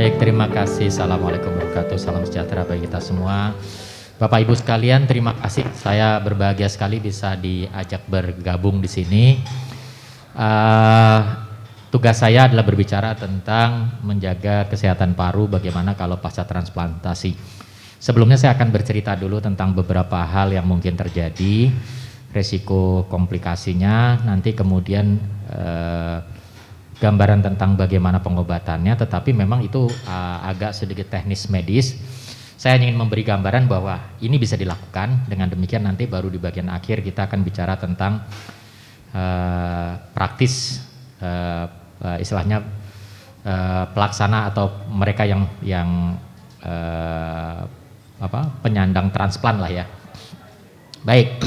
Baik, terima kasih. Assalamualaikum warahmatullahi wabarakatuh. Salam sejahtera bagi kita semua. Bapak Ibu sekalian, terima kasih. Saya berbahagia sekali bisa diajak bergabung di sini. Tugas saya adalah berbicara tentang menjaga kesehatan paru, bagaimana kalau pasca transplantasi. Sebelumnya saya akan bercerita dulu tentang beberapa hal yang mungkin terjadi, resiko komplikasinya, nanti kemudian gambaran tentang bagaimana pengobatannya, tetapi memang itu agak sedikit teknis medis. Saya ingin memberi gambaran bahwa ini bisa dilakukan, dengan demikian nanti baru di bagian akhir kita akan bicara tentang praktis, istilahnya pelaksana atau mereka yang penyandang transplant lah ya. Baik,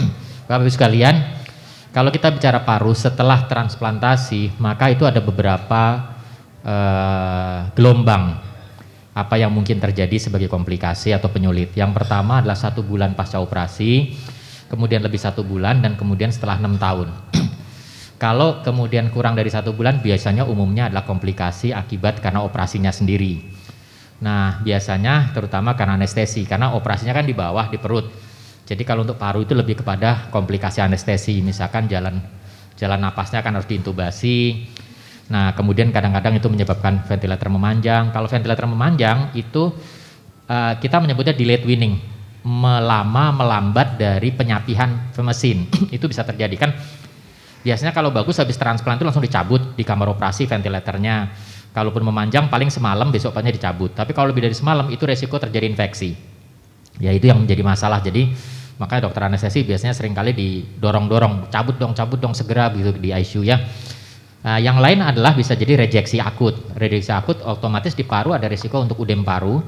Bapak Ibu sekalian, kalau kita bicara paru setelah transplantasi, maka itu ada beberapa gelombang apa yang mungkin terjadi sebagai komplikasi atau penyulit. Yang pertama adalah 1 bulan pasca operasi, kemudian lebih 1 bulan, dan kemudian setelah 6 tahun. Kalau kemudian kurang dari 1 bulan, biasanya umumnya adalah komplikasi akibat karena operasinya sendiri. Nah, biasanya terutama karena anestesi, karena operasinya kan di bawah, di perut. Jadi kalau untuk paru itu lebih kepada komplikasi anestesi, misalkan jalan napasnya kan harus diintubasi. Nah, kemudian kadang-kadang itu menyebabkan ventilator memanjang. Kalau ventilator memanjang itu kita menyebutnya delayed weaning, melambat dari penyapihan mesin. Itu bisa terjadi kan. Biasanya kalau bagus habis transplant itu langsung dicabut di kamar operasi ventilatornya. Kalaupun memanjang paling semalam, besok paginya dicabut. Tapi kalau lebih dari semalam itu resiko terjadi infeksi. Ya itu yang menjadi masalah. Jadi makanya dokter anestesi biasanya seringkali didorong-dorong, cabut dong segera begitu di ICU ya. Yang lain adalah bisa jadi rejeksi akut. Rejeksi akut otomatis di paru ada risiko untuk udem paru.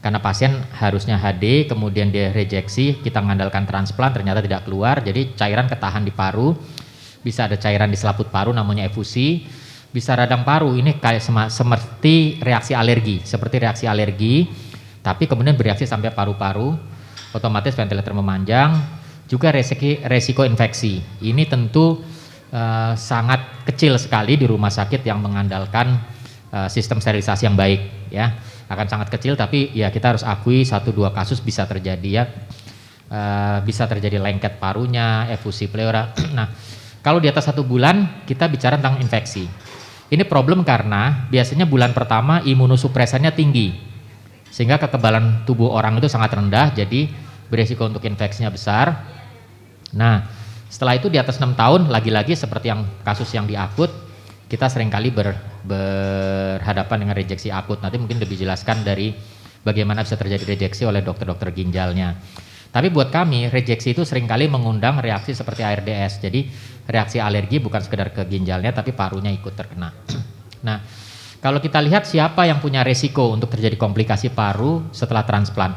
Karena pasien harusnya HD, kemudian dia rejeksi, kita mengandalkan transplant ternyata tidak keluar, jadi cairan ketahan di paru. Bisa ada cairan di selaput paru namanya efusi. Bisa radang paru, ini kayak seperti reaksi alergi, tapi kemudian bereaksi sampai paru-paru, otomatis ventilator memanjang, juga resiko infeksi. Ini tentu sangat kecil sekali di rumah sakit yang mengandalkan sistem sterilisasi yang baik ya. Akan sangat kecil, tapi ya kita harus akui 1-2 kasus bisa terjadi ya. Bisa terjadi lengket parunya, efusi pleura. Nah, kalau di atas 1 bulan kita bicara tentang infeksi. Ini problem karena biasanya bulan pertama imunosupresannya tinggi, sehingga kekebalan tubuh orang itu sangat rendah, jadi beresiko untuk infeksinya besar. Nah, setelah itu di atas 6 tahun, lagi-lagi seperti yang kasus yang di akut, kita seringkali berhadapan dengan rejeksi akut. Nanti mungkin lebih jelaskan dari bagaimana bisa terjadi rejeksi oleh dokter-dokter ginjalnya. Tapi buat kami, rejeksi itu seringkali mengundang reaksi seperti ARDS. Jadi reaksi alergi bukan sekedar ke ginjalnya, tapi parunya ikut terkena. Nah, kalau kita lihat siapa yang punya resiko untuk terjadi komplikasi paru setelah transplant,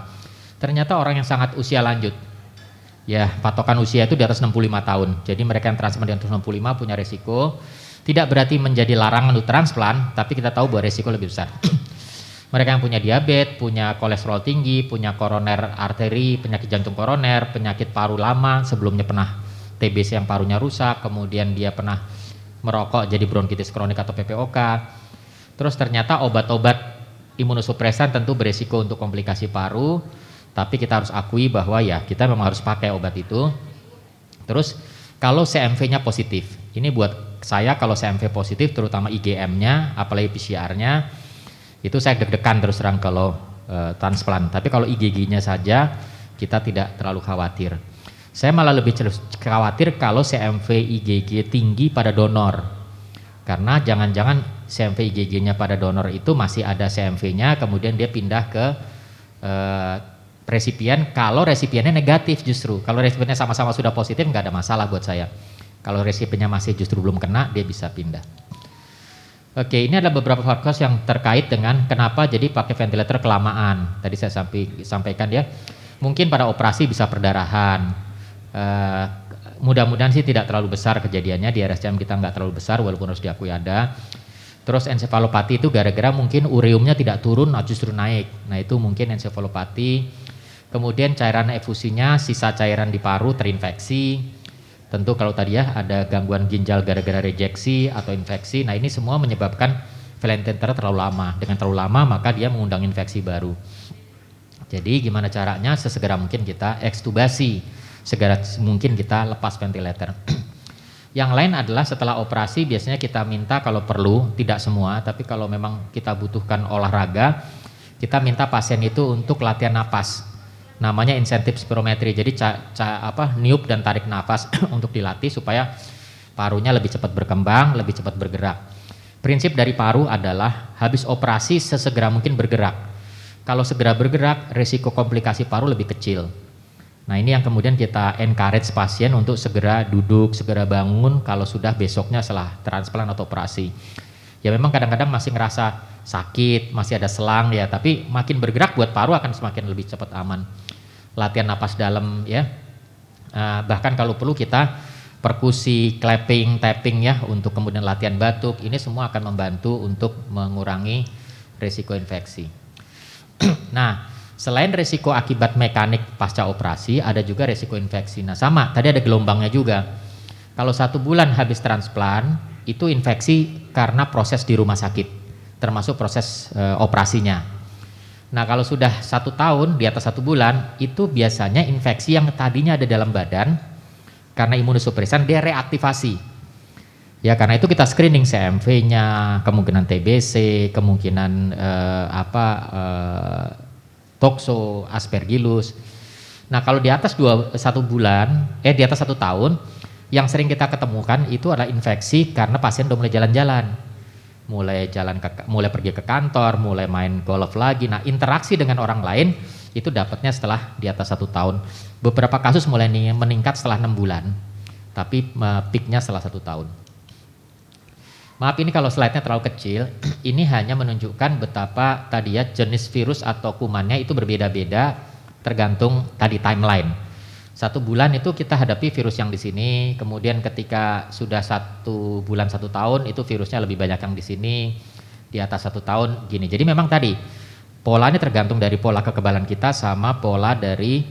ternyata orang yang sangat usia lanjut. Ya, patokan usia itu di atas 65 tahun. Jadi mereka yang transplant di atas 65 punya resiko. Tidak berarti menjadi larangan untuk transplant, tapi kita tahu bahwa resiko lebih besar. Mereka yang punya diabetes, punya kolesterol tinggi, punya koroner arteri, penyakit jantung koroner, penyakit paru lama, sebelumnya pernah TBC yang parunya rusak, kemudian dia pernah merokok jadi bronkitis kronik atau PPOK. Terus ternyata obat-obat imunosupresan tentu beresiko untuk komplikasi paru, tapi kita harus akui bahwa ya kita memang harus pakai obat itu. Terus kalau CMV-nya positif, ini buat saya kalau CMV positif terutama IgM-nya, apalagi PCR-nya, itu saya deg-degan terus terang kalau transplant. Tapi kalau IgG-nya saja kita tidak terlalu khawatir. Saya malah lebih khawatir kalau CMV IgG tinggi pada donor. Karena jangan-jangan CMV IgG-nya pada donor itu masih ada CMV-nya, kemudian dia pindah ke resipien. Kalau resipiennya negatif justru. Kalau resipiennya sama-sama sudah positif nggak ada masalah buat saya. Kalau resipiennya masih justru belum kena, dia bisa pindah. Oke, ini adalah beberapa faktor yang terkait dengan kenapa jadi pakai ventilator kelamaan. Tadi saya sampaikan ya, mungkin pada operasi bisa perdarahan. Mudah-mudahan sih tidak terlalu besar kejadiannya, di RSCM kita nggak terlalu besar walaupun harus diakui ada. Terus ensefalopati itu gara-gara mungkin ureumnya tidak turun, justru naik. Nah itu mungkin ensefalopati. Kemudian cairan efusinya, sisa cairan di paru terinfeksi. Tentu kalau tadi ya ada gangguan ginjal gara-gara rejeksi atau infeksi. Nah ini semua menyebabkan Valentine terlalu lama. Dengan terlalu lama maka dia mengundang infeksi baru. Jadi gimana caranya? Sesegera mungkin kita ekstubasi, segera mungkin kita lepas ventilator. Yang lain adalah setelah operasi biasanya kita minta kalau perlu, tidak semua, tapi kalau memang kita butuhkan olahraga, kita minta pasien itu untuk latihan napas. Namanya insentif spirometri. Jadi niup dan tarik nafas untuk dilatih supaya parunya lebih cepat berkembang, lebih cepat bergerak. Prinsip dari paru adalah habis operasi sesegera mungkin bergerak. Kalau segera bergerak, risiko komplikasi paru lebih kecil. Nah ini yang kemudian kita encourage pasien untuk segera duduk, segera bangun kalau sudah besoknya setelah transplant atau operasi. Ya memang kadang-kadang masih ngerasa sakit, masih ada selang ya, tapi makin bergerak buat paru akan semakin lebih cepat aman. Latihan napas dalam ya, bahkan kalau perlu kita perkusi, clapping, tapping ya untuk kemudian latihan batuk, ini semua akan membantu untuk mengurangi risiko infeksi. Nah, selain risiko akibat mekanik pasca operasi, ada juga risiko infeksi. Nah sama, tadi ada gelombangnya juga. Kalau 1 bulan habis transplant, itu infeksi karena proses di rumah sakit, termasuk proses operasinya. Nah kalau sudah 1 tahun, di atas 1 bulan, itu biasanya infeksi yang tadinya ada dalam badan, karena imunosupresan dia reaktivasi. Ya karena itu kita screening CMV-nya, kemungkinan TBC, kemungkinan toxo, aspergillus. Nah kalau di atas 1 bulan, di atas 1 tahun, yang sering kita ketemukan itu adalah infeksi karena pasien udah mulai jalan-jalan. Mulai pergi ke kantor, mulai main golf lagi. Nah interaksi dengan orang lain itu dapatnya setelah di atas 1 tahun. Beberapa kasus mulai meningkat setelah 6 bulan, tapi peaknya setelah 1 tahun. Maaf ini kalau slide-nya terlalu kecil, ini hanya menunjukkan betapa tadi ya jenis virus atau kumannya itu berbeda-beda tergantung tadi timeline. 1 bulan itu kita hadapi virus yang di sini, kemudian ketika sudah 1 bulan 1 tahun itu virusnya lebih banyak yang di sini, di atas 1 tahun gini. Jadi memang tadi polanya tergantung dari pola kekebalan kita sama pola dari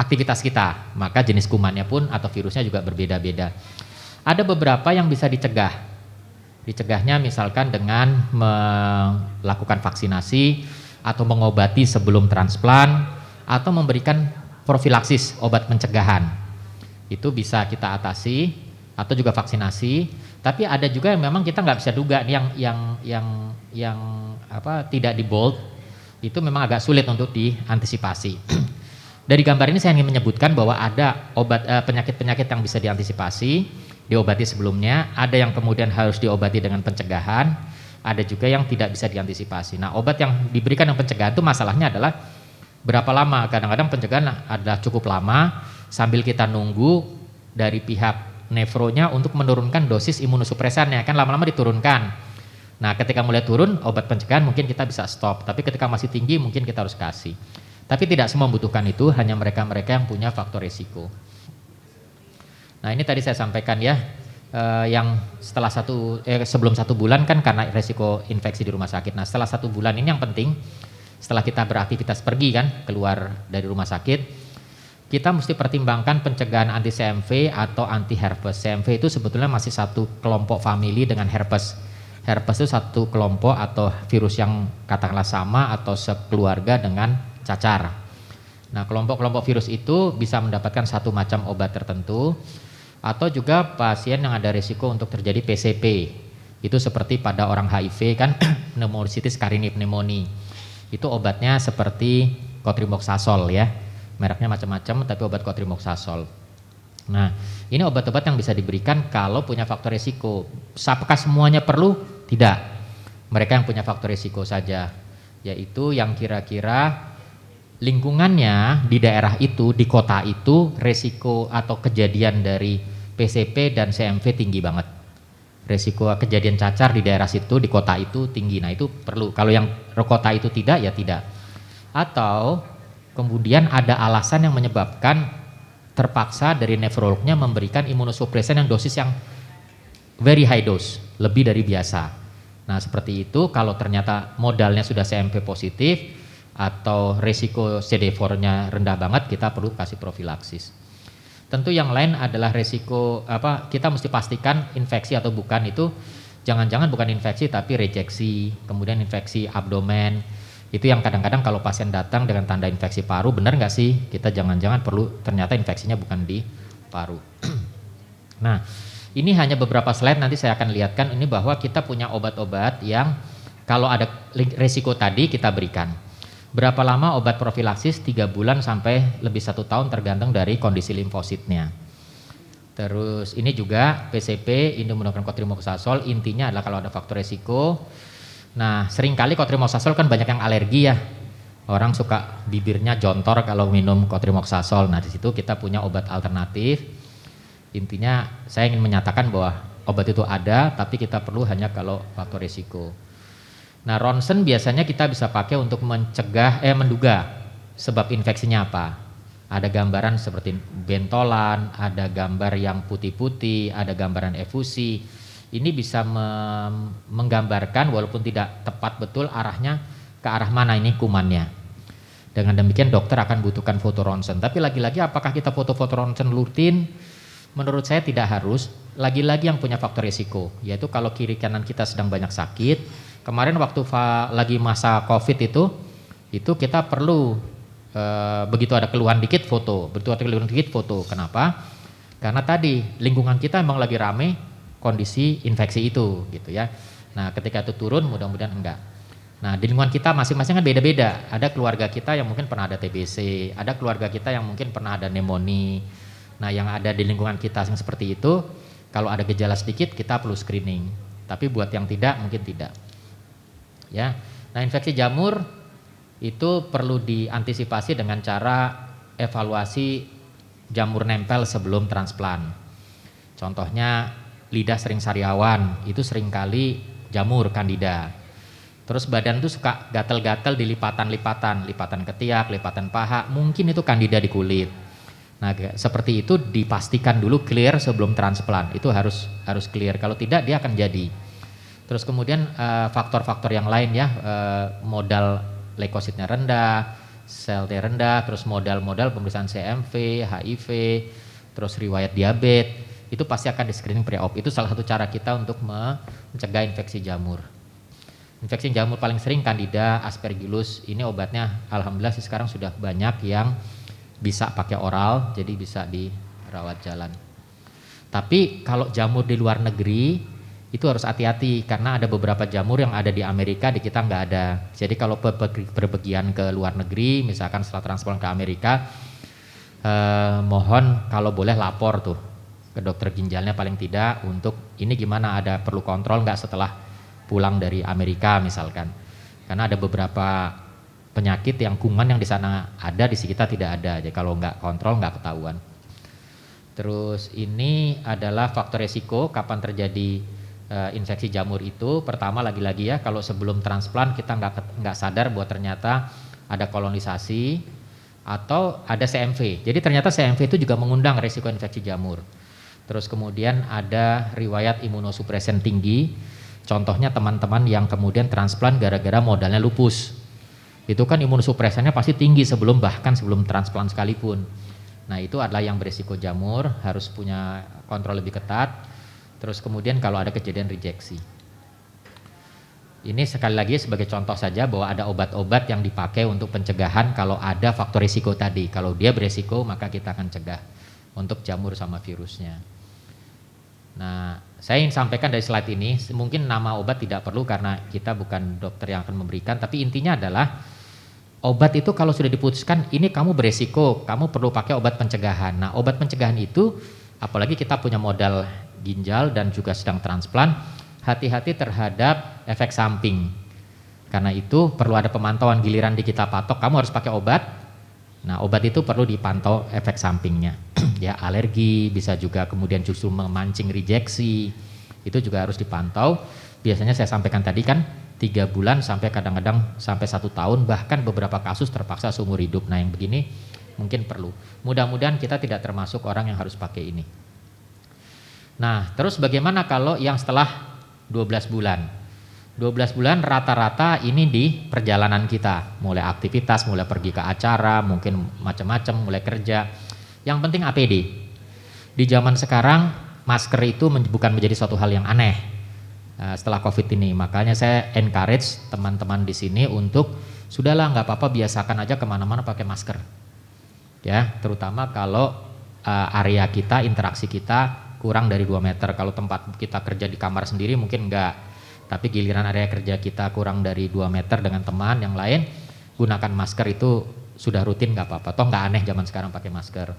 aktivitas kita, maka jenis kumannya pun atau virusnya juga berbeda-beda. Ada beberapa yang bisa dicegah. Dicegahnya misalkan dengan melakukan vaksinasi atau mengobati sebelum transplant atau memberikan profilaksis obat pencegahan. Itu bisa kita atasi atau juga vaksinasi. Tapi ada juga yang memang kita nggak bisa duga yang tidak di bold. Itu memang agak sulit untuk diantisipasi. Dari gambar ini saya ingin menyebutkan bahwa ada obat penyakit-penyakit yang bisa diantisipasi, diobati sebelumnya, ada yang kemudian harus diobati dengan pencegahan, ada juga yang tidak bisa diantisipasi. Nah, obat yang diberikan yang pencegahan itu masalahnya adalah berapa lama? Kadang-kadang pencegahan adalah cukup lama sambil kita nunggu dari pihak nefronya untuk menurunkan dosis imunosupresannya, kan lama-lama diturunkan. Nah ketika mulai turun obat pencegahan mungkin kita bisa stop, tapi ketika masih tinggi mungkin kita harus kasih. Tapi tidak semua membutuhkan itu, hanya mereka-mereka yang punya faktor risiko. Nah ini tadi saya sampaikan ya, yang setelah sebelum 1 bulan kan karena risiko infeksi di rumah sakit. Nah setelah 1 bulan ini yang penting, setelah kita beraktivitas pergi kan, keluar dari rumah sakit, kita mesti pertimbangkan pencegahan anti CMV atau anti herpes. CMV itu sebetulnya masih satu kelompok famili dengan herpes. Herpes itu satu kelompok atau virus yang katakanlah sama atau sekeluarga dengan cacar. Nah kelompok-kelompok virus itu bisa mendapatkan satu macam obat tertentu atau juga pasien yang ada risiko untuk terjadi PCP. Itu seperti pada orang HIV kan pneumocystis carinii pneumoniae. Itu obatnya seperti cotrimoxazole ya. Mereknya macam-macam tapi obat cotrimoxazole. Nah, ini obat-obat yang bisa diberikan kalau punya faktor risiko. Apakah semuanya perlu? Tidak. Mereka yang punya faktor risiko saja, yaitu yang kira-kira lingkungannya di daerah itu, di kota itu, risiko atau kejadian dari PCP dan CMV tinggi banget. Risiko kejadian cacar di daerah situ, di kota itu tinggi. Nah itu perlu. Kalau yang kota itu tidak, ya tidak. Atau kemudian ada alasan yang menyebabkan terpaksa dari nefrolognya memberikan imunosupresan yang dosis yang very high dose, lebih dari biasa. Nah seperti itu kalau ternyata modalnya sudah CMV positif atau risiko CD4-nya rendah banget, kita perlu kasih profilaksis. Tentu yang lain adalah resiko kita mesti pastikan infeksi atau bukan itu jangan-jangan bukan infeksi tapi rejeksi, kemudian infeksi abdomen. Itu yang kadang-kadang kalau pasien datang dengan tanda infeksi paru, benar nggak sih? Kita jangan-jangan perlu ternyata infeksinya bukan di paru. Nah, ini hanya beberapa slide nanti saya akan lihatkan ini bahwa kita punya obat-obat yang kalau ada resiko tadi kita berikan. Berapa lama obat profilaksis? 3 bulan sampai lebih 1 tahun tergantung dari kondisi limfositnya. Terus ini juga PCP, indomonoclonal cotrimoxazole, intinya adalah kalau ada faktor resiko. Nah seringkali cotrimoxazole kan banyak yang alergi ya. Orang suka bibirnya jontor kalau minum cotrimoxazole. Nah di situ kita punya obat alternatif. Intinya saya ingin menyatakan bahwa obat itu ada tapi kita perlu hanya kalau faktor resiko. Nah, ronsen biasanya kita bisa pakai untuk menduga sebab infeksinya apa. Ada gambaran seperti bentolan, ada gambar yang putih-putih, ada gambaran efusi. Ini bisa menggambarkan walaupun tidak tepat betul arahnya ke arah mana ini kumannya. Dengan demikian dokter akan butuhkan foto ronsen. Tapi lagi-lagi apakah kita foto-foto ronsen rutin? Menurut saya tidak harus. Lagi-lagi yang punya faktor risiko, yaitu kalau kiri kanan kita sedang banyak sakit. Kemarin waktu lagi masa COVID itu kita perlu begitu ada keluhan dikit foto, Kenapa? Karena tadi lingkungan kita memang lagi rame kondisi infeksi itu gitu ya. Nah ketika itu turun mudah-mudahan enggak. Nah di lingkungan kita masing-masing kan beda-beda. Ada keluarga kita yang mungkin pernah ada TBC, ada keluarga kita yang mungkin pernah ada pneumonia. Nah yang ada di lingkungan kita yang seperti itu, kalau ada gejala sedikit kita perlu screening. Tapi buat yang tidak mungkin tidak. Ya, nah infeksi jamur itu perlu diantisipasi dengan cara evaluasi jamur nempel sebelum transplant. Contohnya lidah sering sariawan, itu seringkali jamur kandida. Terus badan tuh suka gatal-gatal di lipatan ketiak, lipatan paha, mungkin itu kandida di kulit. Nah seperti itu dipastikan dulu clear sebelum transplant, itu harus clear. Kalau tidak dia akan jadi. Terus kemudian faktor-faktor yang lain ya, modal leukositnya rendah, sel-T rendah, terus modal pemeriksaan CMV, HIV, terus riwayat diabetes, itu pasti akan di screening pre-op. Itu salah satu cara kita untuk mencegah infeksi jamur. Infeksi jamur paling sering Candida, Aspergillus, ini obatnya alhamdulillah sih sekarang sudah banyak yang bisa pakai oral, jadi bisa dirawat jalan. Tapi kalau jamur di luar negeri, itu harus hati-hati karena ada beberapa jamur yang ada di Amerika di kita nggak ada. Jadi kalau berpergian ke luar negeri, misalkan setelah transplant ke Amerika, mohon kalau boleh lapor tuh ke dokter ginjalnya paling tidak untuk ini gimana, ada perlu kontrol nggak setelah pulang dari Amerika misalkan. Karena ada beberapa penyakit yang kuman yang di sana ada di kita tidak ada. Jadi kalau nggak kontrol nggak ketahuan. Terus ini adalah faktor resiko kapan terjadi infeksi jamur itu. Pertama lagi-lagi ya, kalau sebelum transplant kita nggak sadar bahwa ternyata ada kolonisasi atau ada CMV. Jadi ternyata CMV itu juga mengundang resiko infeksi jamur. Terus kemudian ada riwayat imunosupresen tinggi. Contohnya teman-teman yang kemudian transplant gara-gara modalnya lupus. Itu kan imunosupresennya pasti tinggi bahkan sebelum transplant sekalipun. Nah itu adalah yang berisiko jamur, harus punya kontrol lebih ketat. Terus kemudian kalau ada kejadian rejeksi. Ini sekali lagi sebagai contoh saja bahwa ada obat-obat yang dipakai untuk pencegahan kalau ada faktor risiko tadi. Kalau dia berisiko maka kita akan cegah untuk jamur sama virusnya. Nah saya ingin sampaikan dari slide ini, mungkin nama obat tidak perlu karena kita bukan dokter yang akan memberikan. Tapi intinya adalah obat itu kalau sudah diputuskan ini kamu beresiko, kamu perlu pakai obat pencegahan. Nah obat pencegahan itu apalagi kita punya modal ginjal dan juga sedang transplant, hati-hati terhadap efek samping. Karena itu perlu ada pemantauan, giliran di kita patok kamu harus pakai obat. Nah obat itu perlu dipantau efek sampingnya. Ya alergi, bisa juga kemudian justru memancing rejeksi, itu juga harus dipantau. Biasanya saya sampaikan tadi kan 3 bulan sampai kadang-kadang sampai 1 tahun, bahkan beberapa kasus terpaksa seumur hidup. Nah yang begini mungkin perlu. Mudah-mudahan kita tidak termasuk orang yang harus pakai ini. Nah terus bagaimana kalau yang setelah 12 bulan? 12 bulan rata-rata ini di perjalanan kita, mulai aktivitas, mulai pergi ke acara, mungkin macam-macam, mulai kerja. Yang penting APD. Di zaman sekarang masker itu bukan menjadi suatu hal yang aneh setelah COVID ini. Makanya saya encourage teman-teman di sini untuk sudahlah nggak apa-apa, biasakan aja kemana-mana pakai masker. Ya, terutama kalau area kita, interaksi kita kurang dari 2 meter. Kalau tempat kita kerja di kamar sendiri mungkin enggak. Tapi giliran area kerja kita kurang dari 2 meter dengan teman yang lain, gunakan masker itu sudah rutin nggak apa-apa. Toh nggak aneh zaman sekarang pakai masker.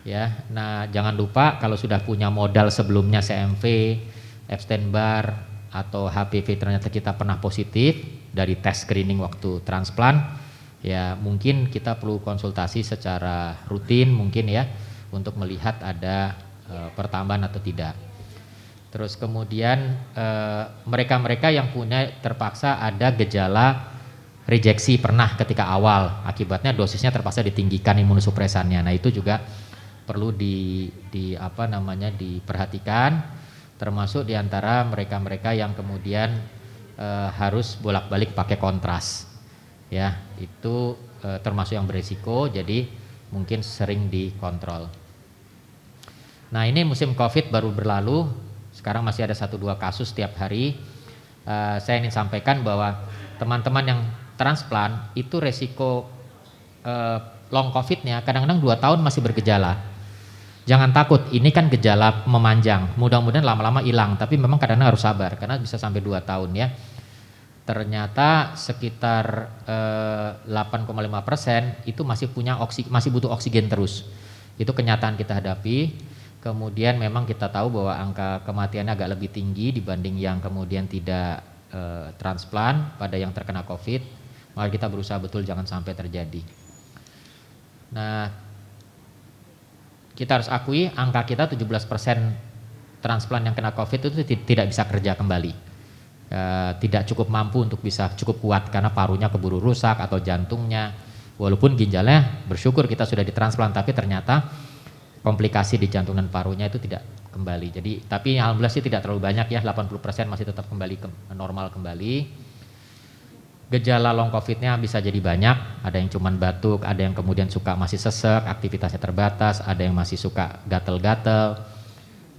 Ya, nah jangan lupa kalau sudah punya modal sebelumnya CMV, Epstein-Barr atau HPV ternyata kita pernah positif dari tes screening waktu transplant, ya mungkin kita perlu konsultasi secara rutin mungkin ya untuk melihat ada pertambahan atau tidak. Terus kemudian mereka-mereka yang punya terpaksa ada gejala rejeksi pernah ketika awal, akibatnya dosisnya terpaksa ditinggikan imunosupresannya. Nah itu juga perlu diperhatikan, termasuk diantara mereka-mereka yang kemudian harus bolak-balik pakai kontras. Ya itu termasuk yang berisiko, jadi mungkin sering dikontrol. Nah ini musim COVID baru berlalu, sekarang masih ada 1-2 kasus setiap hari. Saya ingin sampaikan bahwa teman-teman yang transplant itu resiko long COVID-nya kadang-kadang 2 tahun masih bergejala. Jangan takut, ini kan gejala memanjang, mudah-mudahan lama-lama hilang, tapi memang kadang-kadang harus sabar karena bisa sampai 2 tahun ya. Ternyata sekitar 8,5% itu masih butuh oksigen terus. Itu kenyataan kita hadapi. Kemudian memang kita tahu bahwa angka kematiannya agak lebih tinggi dibanding yang kemudian tidak transplant pada yang terkena COVID. Maka kita berusaha betul jangan sampai terjadi. Nah, kita harus akui angka kita 17% transplant yang kena COVID itu tidak bisa kerja kembali. Tidak cukup mampu untuk bisa cukup kuat karena parunya keburu rusak atau jantungnya. Walaupun ginjalnya bersyukur kita sudah ditransplant, tapi ternyata komplikasi di jantung dan parunya itu tidak kembali. Jadi tapi alhamdulillah sih tidak terlalu banyak ya, 80% masih tetap kembali normal kembali. Gejala long COVID-nya bisa jadi banyak, ada yang cuman batuk, ada yang kemudian suka masih sesek, aktivitasnya terbatas, ada yang masih suka gatel-gatel.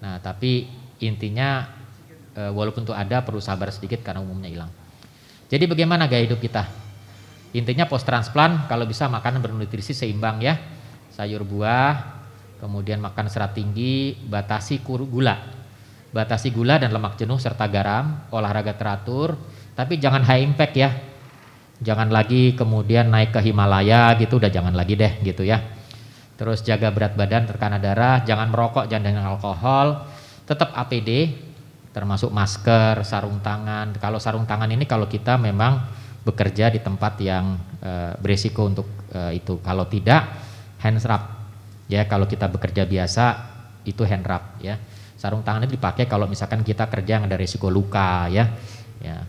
Nah, tapi intinya walaupun itu ada perlu sabar sedikit karena umumnya hilang. Jadi bagaimana gaya hidup kita? Intinya post transplant kalau bisa makanan bernutrisi seimbang ya. Sayur buah, kemudian makan serat tinggi, batasi gula dan lemak jenuh serta garam, olahraga teratur, tapi jangan high impact ya. Jangan lagi kemudian naik ke Himalaya gitu, udah jangan lagi deh gitu ya. Terus jaga berat badan, tekanan darah, jangan merokok, jangan dengan alkohol, tetap APD, termasuk masker, sarung tangan. Kalau sarung tangan ini kalau kita memang bekerja di tempat yang berisiko untuk itu. Kalau tidak, hand wrap. Ya kalau kita bekerja biasa itu hand wrap ya. Sarung tangan itu dipakai kalau misalkan kita kerja yang ada risiko luka ya. Ya.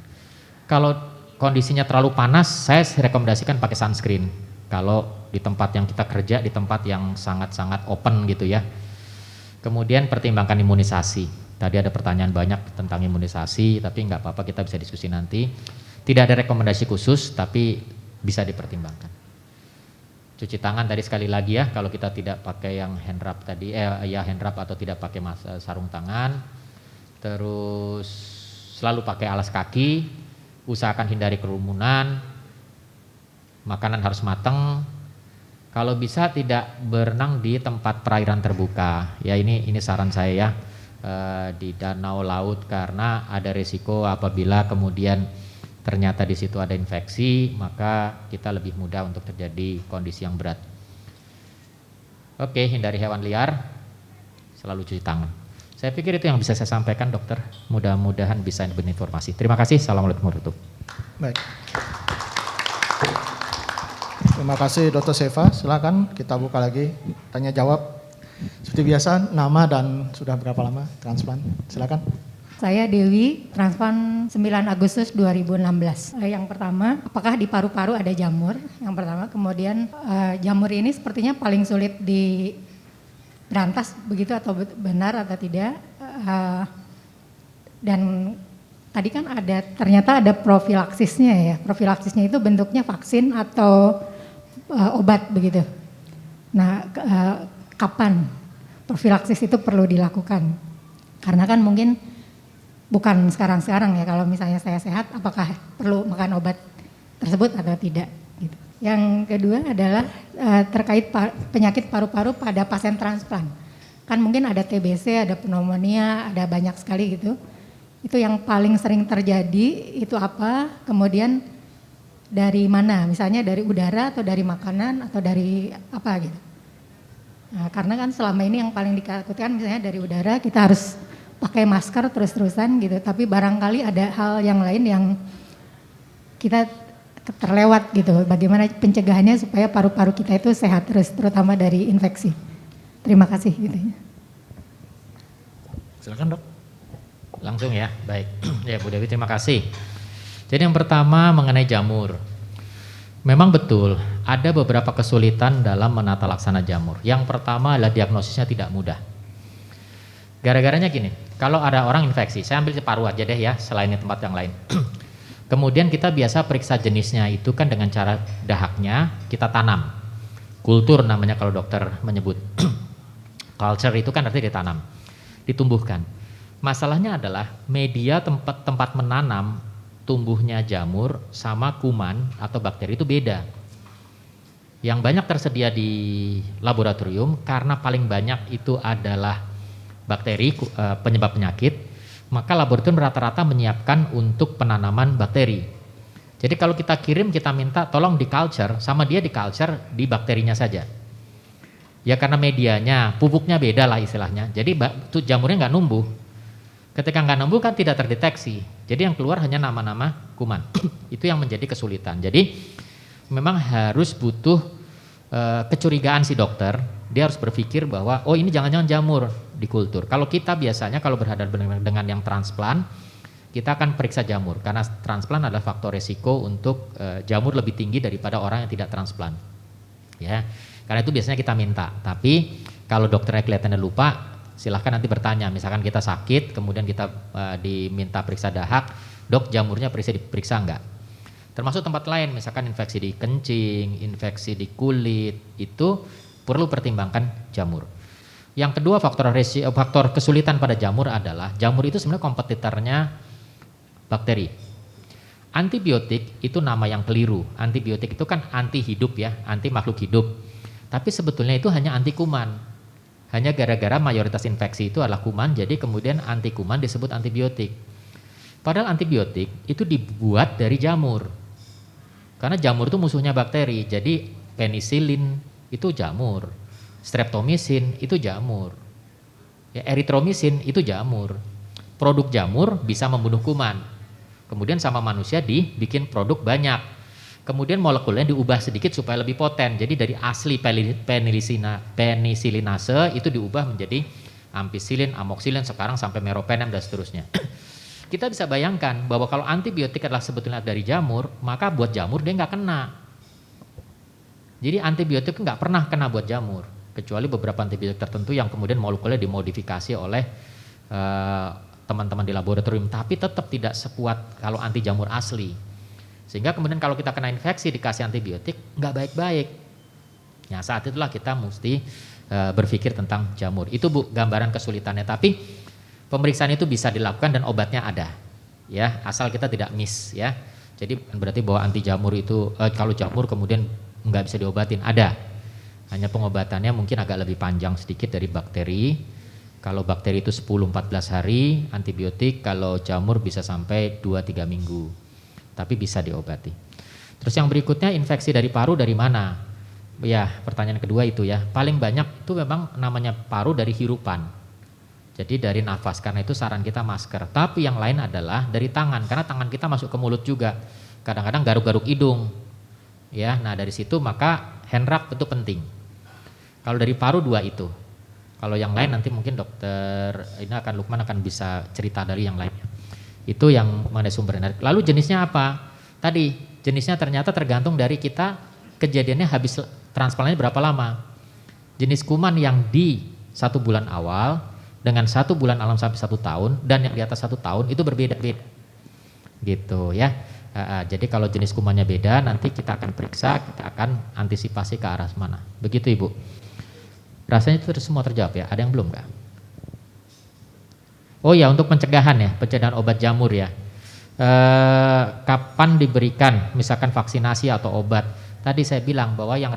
Kalau kondisinya terlalu panas, saya rekomendasikan pakai sunscreen. Kalau di tempat yang kita kerja, di tempat yang sangat-sangat open gitu ya. Kemudian pertimbangkan imunisasi. Tadi ada pertanyaan banyak tentang imunisasi, tapi nggak apa-apa kita bisa diskusi nanti. Tidak ada rekomendasi khusus, tapi bisa dipertimbangkan. Cuci tangan tadi sekali lagi ya, kalau kita tidak pakai yang hand wrap tadi, hand wrap atau tidak pakai sarung tangan. Terus selalu pakai alas kaki. Usahakan hindari kerumunan, makanan harus matang. Kalau bisa tidak berenang di tempat perairan terbuka. Ya ini saran saya ya, di danau laut karena ada risiko apabila kemudian ternyata di situ ada infeksi, maka kita lebih mudah untuk terjadi kondisi yang berat. Oke, hindari hewan liar, selalu cuci tangan. Saya pikir itu yang bisa saya sampaikan dokter, mudah-mudahan bisa berinformasi. Terima kasih, assalamualaikum warahmatullahi wabarakatuh. Baik. Terima kasih Dr. Seva, silakan kita buka lagi tanya jawab. Seperti biasa, nama dan sudah berapa lama transplant, silakan. Saya Dewi, transplant 9 Agustus 2016. Yang pertama, apakah di paru-paru ada jamur? Yang pertama, kemudian jamur ini sepertinya paling sulit di berantas begitu atau benar atau tidak, dan tadi kan ternyata ada profilaksisnya ya, profilaksisnya itu bentuknya vaksin atau obat begitu. Nah kapan profilaksis itu perlu dilakukan. Karena kan mungkin bukan sekarang-sekarang ya, kalau misalnya saya sehat apakah perlu makan obat tersebut atau tidak gitu. Yang kedua adalah terkait penyakit paru-paru pada pasien transplan. Kan mungkin ada TBC, ada pneumonia, ada banyak sekali gitu. Itu yang paling sering terjadi itu apa? Kemudian dari mana? Misalnya dari udara atau dari makanan atau dari apa gitu. Nah, karena kan selama ini yang paling ditakutkan misalnya dari udara kita harus pakai masker terus-terusan gitu. Tapi barangkali ada hal yang lain yang kita terlewat gitu. Bagaimana pencegahannya supaya paru-paru kita itu sehat terus, terutama dari infeksi. Terima kasih gitu ya. Silakan dok. Langsung ya, baik. Ya Bu Dewi, terima kasih. Jadi yang pertama mengenai jamur. Memang betul ada beberapa kesulitan dalam menata laksana jamur. Yang pertama adalah diagnosisnya tidak mudah. Gara-garanya gini, kalau ada orang infeksi, saya ambil paru aja deh ya, selain di tempat yang lain. Kemudian kita biasa periksa jenisnya itu kan dengan cara dahaknya kita tanam. Kultur namanya kalau dokter menyebut. Culture itu kan artinya ditanam, ditumbuhkan. Masalahnya adalah media tempat menanam tumbuhnya jamur sama kuman atau bakteri itu beda. Yang banyak tersedia di laboratorium karena paling banyak itu adalah bakteri penyebab penyakit, maka laboratorium rata-rata menyiapkan untuk penanaman bakteri. Jadi kalau kita kirim, kita minta tolong di culture, sama dia di culture di bakterinya saja. Ya karena medianya, pupuknya beda lah istilahnya. Jadi jamurnya nggak numbuh. Ketika nggak numbuh kan tidak terdeteksi. Jadi yang keluar hanya nama-nama kuman. Itu yang menjadi kesulitan. Jadi memang harus butuh kecurigaan si dokter. Dia harus berpikir bahwa oh ini jangan-jangan jamur di kultur. Kalau kita biasanya kalau berhadapan dengan yang transplan, kita akan periksa jamur. Karena transplan adalah faktor resiko untuk jamur lebih tinggi daripada orang yang tidak transplan. Ya. Karena itu biasanya kita minta, tapi kalau dokternya kelihatannya lupa, silahkan nanti bertanya. Misalkan kita sakit, kemudian kita diminta periksa dahak, dok jamurnya diperiksa enggak? Termasuk tempat lain, misalkan infeksi di kencing, infeksi di kulit, itu perlu pertimbangkan jamur. Yang kedua faktor kesulitan pada jamur adalah, jamur itu sebenarnya kompetitornya bakteri. Antibiotik itu nama yang keliru, antibiotik itu kan anti hidup ya, anti makhluk hidup. Tapi sebetulnya itu hanya anti kuman. Hanya gara-gara mayoritas infeksi itu adalah kuman, jadi kemudian anti kuman disebut antibiotik. Padahal antibiotik itu dibuat dari jamur. Karena jamur itu musuhnya bakteri, jadi penisilin itu jamur, streptomisin itu jamur, ya, eritromisin itu jamur. Produk jamur bisa membunuh kuman. Kemudian sama manusia dibikin produk banyak. Kemudian molekulnya diubah sedikit supaya lebih poten. Jadi dari asli penisilinase itu diubah menjadi ampicillin, amoxicillin, sekarang sampai meropenem dan seterusnya. Kita bisa bayangkan bahwa kalau antibiotik adalah sebetulnya dari jamur, maka buat jamur dia nggak kena. Jadi antibiotik nggak pernah kena buat jamur, kecuali beberapa antibiotik tertentu yang kemudian molekulnya dimodifikasi oleh teman-teman di laboratorium, tapi tetap tidak sekuat kalau anti jamur asli. Sehingga kemudian kalau kita kena infeksi dikasih antibiotik nggak baik-baik. Nah saat itulah kita mesti berpikir tentang jamur. Itu Bu gambaran kesulitannya. Tapi pemeriksaan itu bisa dilakukan dan obatnya ada. Ya asal kita tidak miss ya. Jadi berarti bahwa anti jamur itu kalau jamur kemudian nggak bisa diobatin, ada. Hanya pengobatannya mungkin agak lebih panjang sedikit dari bakteri. Kalau bakteri itu 10-14 hari antibiotik, kalau jamur bisa sampai 2-3 minggu. Tapi bisa diobati. Terus yang berikutnya infeksi dari paru dari mana? Ya pertanyaan kedua itu ya. Paling banyak itu memang namanya paru dari hirupan. Jadi dari nafas, karena itu saran kita masker. Tapi yang lain adalah dari tangan, karena tangan kita masuk ke mulut juga. Kadang-kadang garuk-garuk hidung. Ya, nah dari situ maka hand rub itu penting. Kalau dari paru dua itu. Kalau yang lain nanti mungkin dokter Lukman akan bisa cerita dari yang lainnya. Itu yang mengenai sumbernya. Lalu jenisnya apa? Tadi jenisnya ternyata tergantung dari kita kejadiannya habis transplantasi berapa lama. Jenis kuman yang di 1 bulan awal dengan 1 bulan alam sampai 1 tahun dan yang di atas 1 tahun itu berbeda-beda. Gitu ya. Jadi kalau jenis kumannya beda nanti kita akan periksa, kita akan antisipasi ke arah mana. Begitu Ibu. Rasanya itu semua terjawab ya, ada yang belum Kak? Oh ya, untuk pencegahan ya, pencegahan obat jamur ya. Kapan diberikan misalkan vaksinasi atau obat? Tadi saya bilang bahwa yang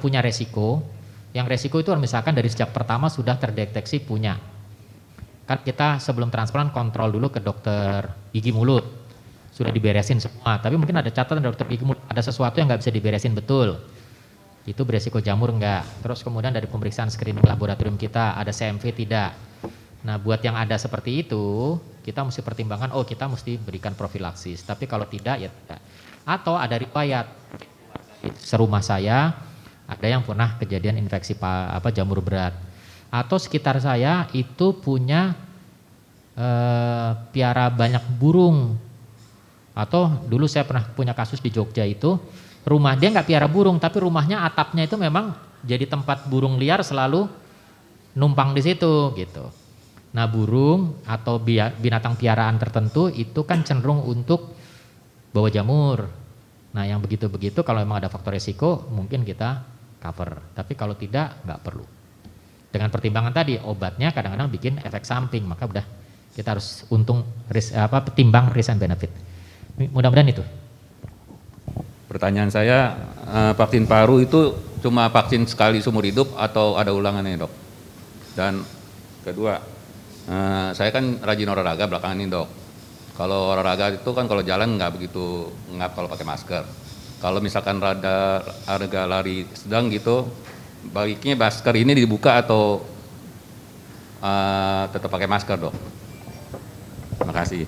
punya resiko itu misalkan dari sejak pertama sudah terdeteksi punya. Kan kita sebelum transplant kontrol dulu ke dokter gigi mulut, sudah diberesin semua. Tapi mungkin ada catatan dokter gigi mulut, ada sesuatu yang nggak bisa diberesin betul. Itu beresiko jamur enggak. Terus kemudian dari pemeriksaan screening laboratorium kita ada CMV tidak. Nah buat yang ada seperti itu kita mesti pertimbangkan, oh kita mesti berikan profilaksis. Tapi kalau tidak ya tidak. Atau ada riwayat serumah saya ada yang pernah kejadian infeksi jamur berat. Atau sekitar saya itu punya piara banyak burung. Atau dulu saya pernah punya kasus di Jogja itu, rumah dia nggak piara burung, tapi rumahnya atapnya itu memang jadi tempat burung liar selalu numpang di situ gitu. Nah burung atau binatang piaraan tertentu itu kan cenderung untuk bawa jamur. Nah yang begitu-begitu kalau memang ada faktor resiko mungkin kita cover, tapi kalau tidak nggak perlu. Dengan pertimbangan tadi obatnya kadang-kadang bikin efek samping, maka udah kita harus timbang risk and benefit. Mudah-mudahan itu. Pertanyaan saya, vaksin paru itu cuma vaksin sekali seumur hidup atau ada ulangannya dok? Dan kedua, saya kan rajin olahraga belakangan ini dok. Kalau olahraga itu kan kalau jalan nggak begitu ngap kalau pakai masker. Kalau misalkan harga lari sedang gitu, baiknya masker ini dibuka atau tetap pakai masker dok? Terima kasih.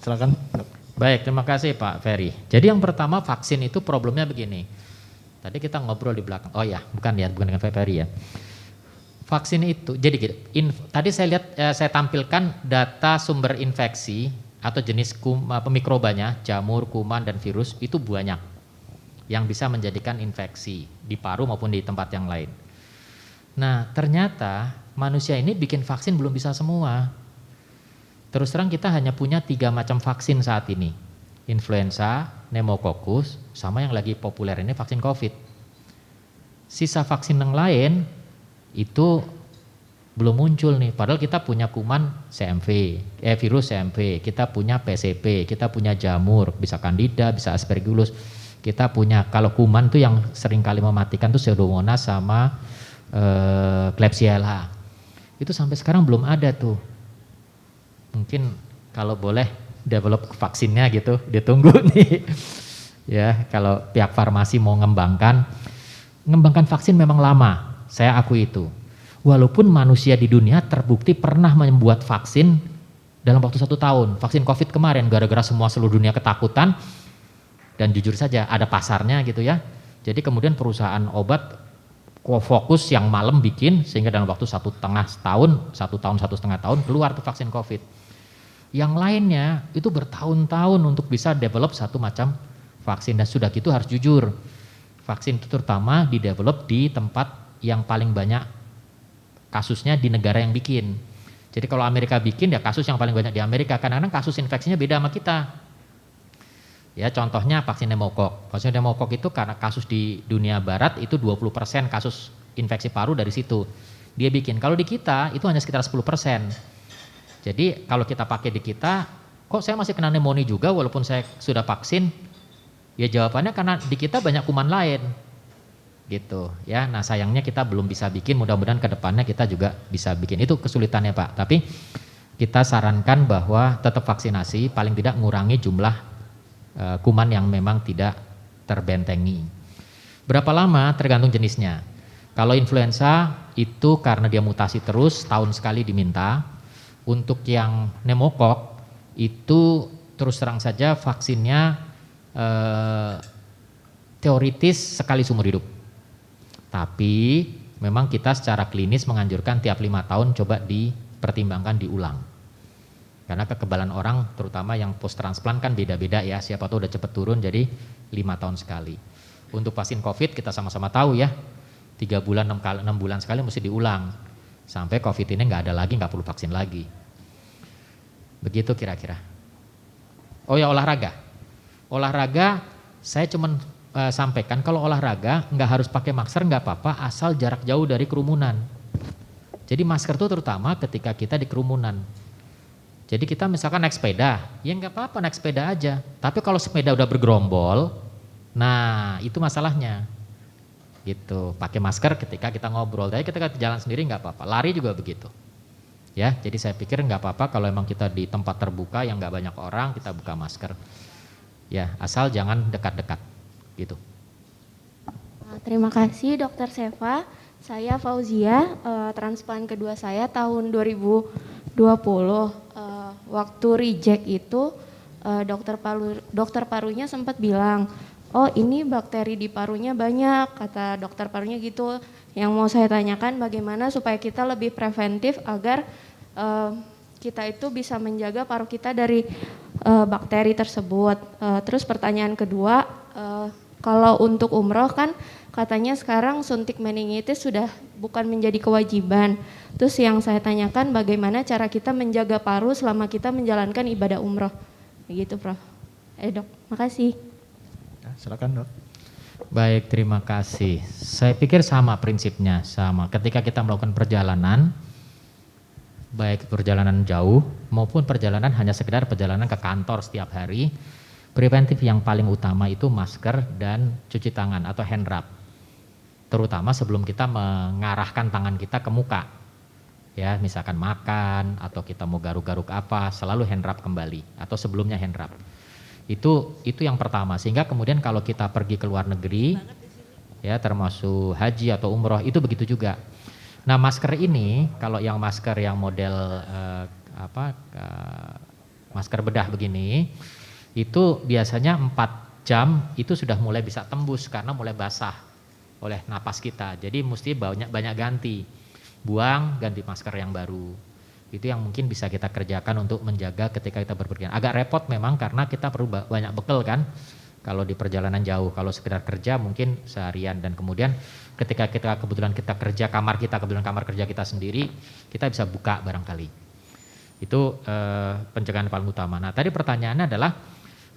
Silakan. Baik, terima kasih Pak Ferry. Jadi yang pertama vaksin itu problemnya begini. Tadi kita ngobrol di belakang. Oh ya, bukan dengan Pak Ferry ya. Vaksin itu, jadi gitu. Tadi saya tampilkan data sumber infeksi atau jenis mikrobanya, jamur, kuman dan virus itu banyak yang bisa menjadikan infeksi di paru maupun di tempat yang lain. Nah, ternyata manusia ini bikin vaksin belum bisa semua. Terus terang kita hanya punya 3 macam vaksin saat ini. Influenza, pneumococcus, sama yang lagi populer ini vaksin COVID. Sisa vaksin yang lain itu belum muncul nih. Padahal kita punya kuman virus CMV, kita punya PCP, kita punya jamur, bisa Candida, bisa Aspergillus. Kita punya, kalau kuman tuh yang sering kali mematikan tuh Pseudomonas sama Klebsiella. Itu sampai sekarang belum ada tuh. Mungkin kalau boleh develop vaksinnya gitu, ditunggu nih. Ya, kalau pihak farmasi mau ngembangkan vaksin memang lama, saya akui itu. Walaupun manusia di dunia terbukti pernah membuat vaksin dalam waktu 1 tahun. Vaksin COVID kemarin gara-gara seluruh dunia ketakutan dan jujur saja ada pasarnya gitu ya. Jadi kemudian perusahaan obat fokus yang malam bikin sehingga dalam waktu 1,5 tahun, 1 tahun 1,5 tahun keluar tuh vaksin COVID. Yang lainnya itu bertahun-tahun untuk bisa develop satu macam vaksin dan sudah gitu harus jujur. Vaksin itu terutama di-develop di tempat yang paling banyak kasusnya di negara yang bikin. Jadi kalau Amerika bikin ya kasus yang paling banyak di Amerika, kadang-kadang kasus infeksinya beda sama kita. Ya contohnya vaksin pneumokok. Vaksin pneumokok itu karena kasus di dunia barat itu 20% kasus infeksi paru dari situ. Dia bikin. Kalau di kita itu hanya sekitar 10%. Jadi kalau kita pakai di kita, kok saya masih kena pneumonia juga walaupun saya sudah vaksin? Ya jawabannya karena di kita banyak kuman lain. Gitu ya. Nah sayangnya kita belum bisa bikin, mudah-mudahan ke depannya kita juga bisa bikin. Itu kesulitannya Pak. Tapi kita sarankan bahwa tetap vaksinasi, paling tidak mengurangi jumlah kuman yang memang tidak terbentengi. Berapa lama tergantung jenisnya. Kalau influenza itu karena dia mutasi terus, tahun sekali diminta. Untuk yang pneumokok itu terus terang saja vaksinnya teoritis sekali seumur hidup. Tapi memang kita secara klinis menganjurkan tiap 5 tahun coba dipertimbangkan diulang. Karena kekebalan orang terutama yang post transplant kan beda-beda ya, siapa tahu udah cepet turun jadi 5 tahun sekali. Untuk vaksin COVID kita sama-sama tahu ya, 3 bulan 6 bulan sekali mesti diulang. Sampai COVID ini nggak ada lagi, nggak perlu vaksin lagi. Begitu kira-kira. Oh ya olahraga. Olahraga saya cuman sampaikan kalau olahraga nggak harus pakai masker, nggak apa-apa asal jarak jauh dari kerumunan. Jadi masker itu terutama ketika kita di kerumunan. Jadi kita misalkan naik sepeda, ya nggak apa-apa naik sepeda aja. Tapi kalau sepeda udah bergerombol, nah itu masalahnya. Gitu, pakai masker ketika kita ngobrol. Tapi ketika jalan sendiri nggak apa-apa. Lari juga begitu. Ya, jadi saya pikir nggak apa-apa kalau emang kita di tempat terbuka yang nggak banyak orang kita buka masker. Ya, asal jangan dekat-dekat. Gitu. Terima kasih Dokter Seva. Saya Fauzia, transplant kedua saya tahun 2020. Waktu reject itu dokter parunya sempat bilang, oh ini bakteri di parunya banyak, kata dokter parunya gitu. Yang mau saya tanyakan bagaimana supaya kita lebih preventif agar kita itu bisa menjaga paru kita dari bakteri tersebut. Terus pertanyaan kedua, kalau untuk umroh kan katanya sekarang suntik meningitis sudah bukan menjadi kewajiban. Terus yang saya tanyakan bagaimana cara kita menjaga paru selama kita menjalankan ibadah umroh. Begitu Prof. Dok, makasih. Silakan Dok. Baik, terima kasih. Saya pikir sama prinsipnya, sama. Ketika kita melakukan perjalanan, baik perjalanan jauh maupun perjalanan hanya sekedar perjalanan ke kantor setiap hari, preventif yang paling utama itu masker dan cuci tangan atau hand rub. Terutama sebelum kita mengarahkan tangan kita ke muka. Ya, misalkan makan atau kita mau garuk-garuk apa, selalu hand rub kembali atau sebelumnya hand rub. Itu yang pertama, sehingga kemudian kalau kita pergi ke luar negeri ya termasuk haji atau umroh itu begitu juga. Nah, masker ini kalau yang masker yang model masker bedah begini itu biasanya 4 jam itu sudah mulai bisa tembus karena mulai basah oleh napas kita. Jadi mesti banyak ganti. Buang, ganti masker yang baru. Itu yang mungkin bisa kita kerjakan untuk menjaga ketika kita berpergian. Agak repot memang karena kita perlu banyak bekal kan. Kalau di perjalanan jauh, kalau sekedar kerja mungkin seharian dan kemudian ketika kebetulan kita kerja kebetulan kamar kerja kita sendiri, kita bisa buka barangkali. Itu pencegahan paling utama. Nah, tadi pertanyaannya adalah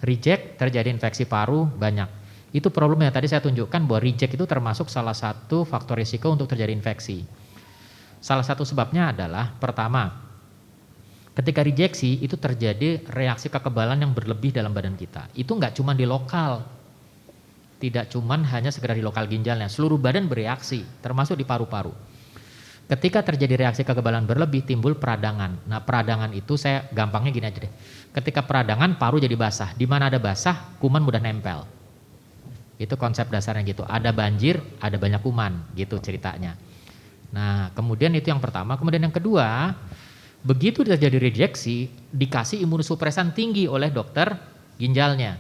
reject terjadi infeksi paru banyak. Itu problemnya tadi saya tunjukkan bahwa reject itu termasuk salah satu faktor risiko untuk terjadi infeksi. Salah satu sebabnya adalah pertama, ketika rejeksi itu terjadi reaksi kekebalan yang berlebih dalam badan kita. Itu enggak cuma di lokal, tidak cuma hanya sekedar di lokal ginjalnya, seluruh badan bereaksi, termasuk di paru-paru. Ketika terjadi reaksi kekebalan berlebih timbul peradangan. Nah, peradangan itu saya gampangnya gini aja deh. Ketika peradangan paru jadi basah, di mana ada basah kuman mudah nempel. Itu konsep dasarnya gitu. Ada banjir, ada banyak kuman, gitu ceritanya. Nah, kemudian itu yang pertama. Kemudian yang kedua, begitu terjadi rejeksi, dikasih imunosupresan tinggi oleh dokter ginjalnya.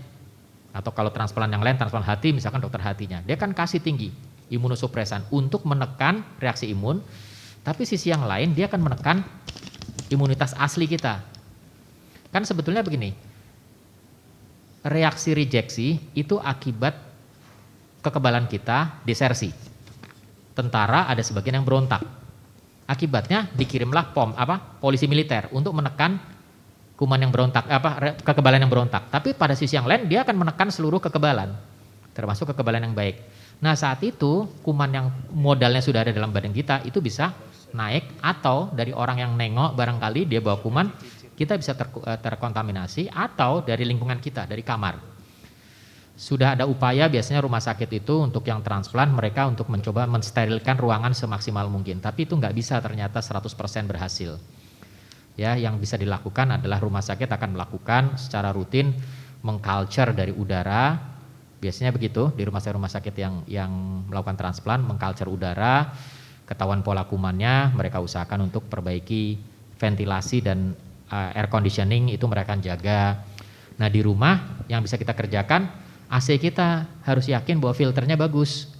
Atau kalau transplant yang lain, transplant hati, misalkan dokter hatinya. Dia kan kasih tinggi imunosupresan untuk menekan reaksi imun. Tapi sisi yang lain, dia akan menekan imunitas asli kita. Kan sebetulnya begini, reaksi rejeksi itu akibat kekebalan kita disersi. Tentara ada sebagian yang berontak. Akibatnya dikirimlah polisi militer untuk menekan kuman yang berontak, kekebalan yang berontak. Tapi pada sisi yang lain dia akan menekan seluruh kekebalan, termasuk kekebalan yang baik. Nah, saat itu kuman yang modalnya sudah ada dalam badan kita itu bisa naik, atau dari orang yang nengok barangkali dia bawa kuman, kita bisa terkontaminasi, atau dari lingkungan kita, dari kamar. Sudah ada upaya biasanya rumah sakit itu untuk yang transplant mereka untuk mencoba mensterilkan ruangan semaksimal mungkin, tapi itu nggak bisa ternyata 100% berhasil. Ya, yang bisa dilakukan adalah rumah sakit akan melakukan secara rutin mengculture dari udara. Biasanya begitu di rumah sakit yang melakukan transplant, mengculture udara, ketahuan pola kumannya, mereka usahakan untuk perbaiki ventilasi dan air conditioning itu mereka jaga. Nah, di rumah yang bisa kita kerjakan, AC kita harus yakin bahwa filternya bagus.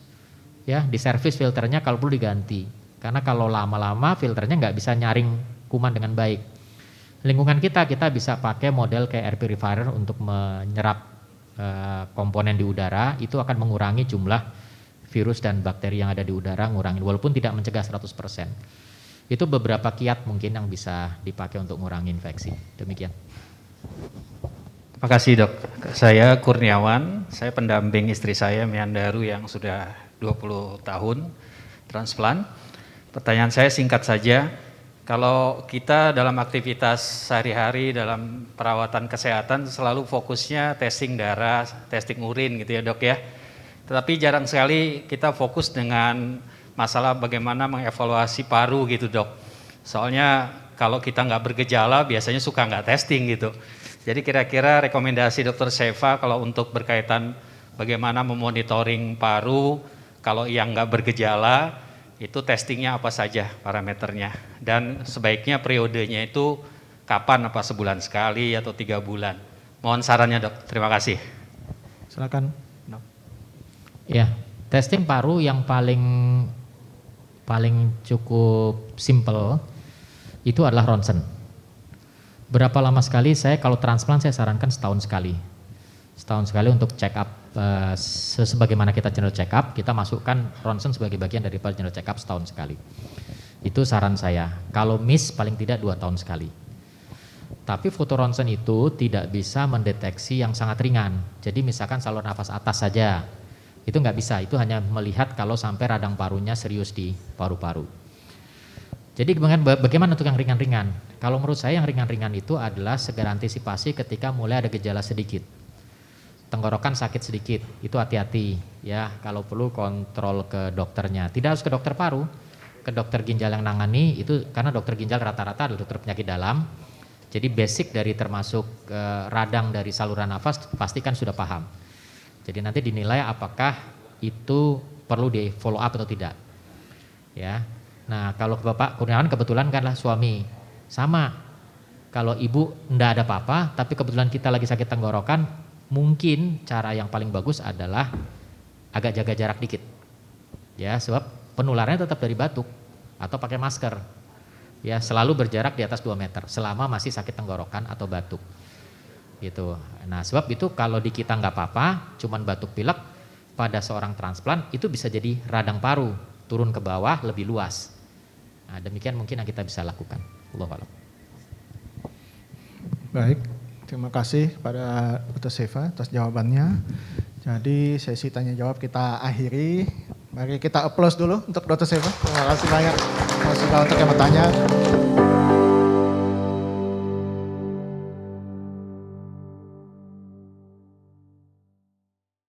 Ya, diservis filternya kalau perlu diganti. Karena kalau lama-lama filternya nggak bisa nyaring kuman dengan baik. Lingkungan kita bisa pakai model kayak air purifier untuk menyerap komponen di udara, itu akan mengurangi jumlah virus dan bakteri yang ada di udara, ngurangin walaupun tidak mencegah 100%. Itu beberapa kiat mungkin yang bisa dipakai untuk mengurangi infeksi. Demikian. Makasih dok, saya Kurniawan, saya pendamping istri saya Miandaru yang sudah 20 tahun transplant. Pertanyaan saya singkat saja, kalau kita dalam aktivitas sehari-hari dalam perawatan kesehatan selalu fokusnya testing darah, testing urin gitu ya dok ya. Tetapi jarang sekali kita fokus dengan masalah bagaimana mengevaluasi paru gitu dok. Soalnya kalau kita nggak bergejala biasanya suka nggak testing gitu. Jadi kira-kira rekomendasi Dr. Seva kalau untuk berkaitan bagaimana memonitoring paru, kalau yang nggak bergejala, itu testingnya apa saja parameternya. Dan sebaiknya periodenya itu kapan, apa sebulan sekali atau 3 bulan. Mohon sarannya dok, terima kasih. Silakan. Dok. Ya, testing paru yang paling cukup simple itu adalah ronsen. Berapa lama sekali saya kalau transplant saya sarankan setahun sekali. Setahun sekali untuk check up, sebagaimana kita general check up, kita masukkan ronsen sebagai bagian dari general check up setahun sekali. Itu saran saya. Kalau miss paling tidak 2 tahun sekali. Tapi foto ronsen itu tidak bisa mendeteksi yang sangat ringan. Jadi misalkan saluran nafas atas saja, itu nggak bisa. Itu hanya melihat kalau sampai radang parunya serius di paru-paru. Jadi bagaimana untuk yang ringan-ringan? Kalau menurut saya yang ringan-ringan itu adalah segera antisipasi ketika mulai ada gejala sedikit. Tenggorokan sakit sedikit, itu hati-hati ya. Kalau perlu kontrol ke dokternya. Tidak harus ke dokter paru, ke dokter ginjal yang nangani itu karena dokter ginjal rata-rata adalah dokter penyakit dalam. Jadi basic dari termasuk radang dari saluran nafas pastikan sudah paham. Jadi nanti dinilai apakah itu perlu di follow up atau tidak. Ya. Nah, kalau Bapak Kurniawan kebetulan kanlah suami. Sama. Kalau ibu enggak ada apa-apa, tapi kebetulan kita lagi sakit tenggorokan, mungkin cara yang paling bagus adalah agak jaga jarak dikit. Ya, sebab penularannya tetap dari batuk atau pakai masker. Ya, selalu berjarak di atas 2 meter selama masih sakit tenggorokan atau batuk. Gitu. Nah, sebab itu kalau di kita enggak apa-apa, cuman batuk pilek, pada seorang transplant itu bisa jadi radang paru, turun ke bawah lebih luas. Nah, demikian mungkin yang kita bisa lakukan. Allahu a'lam. Baik, terima kasih pada Dr. Seva atas jawabannya. Jadi sesi tanya jawab kita akhiri. Mari kita applause dulu untuk Dr. Seva. Terima kasih banyak. Terima kasih untuk yang bertanya.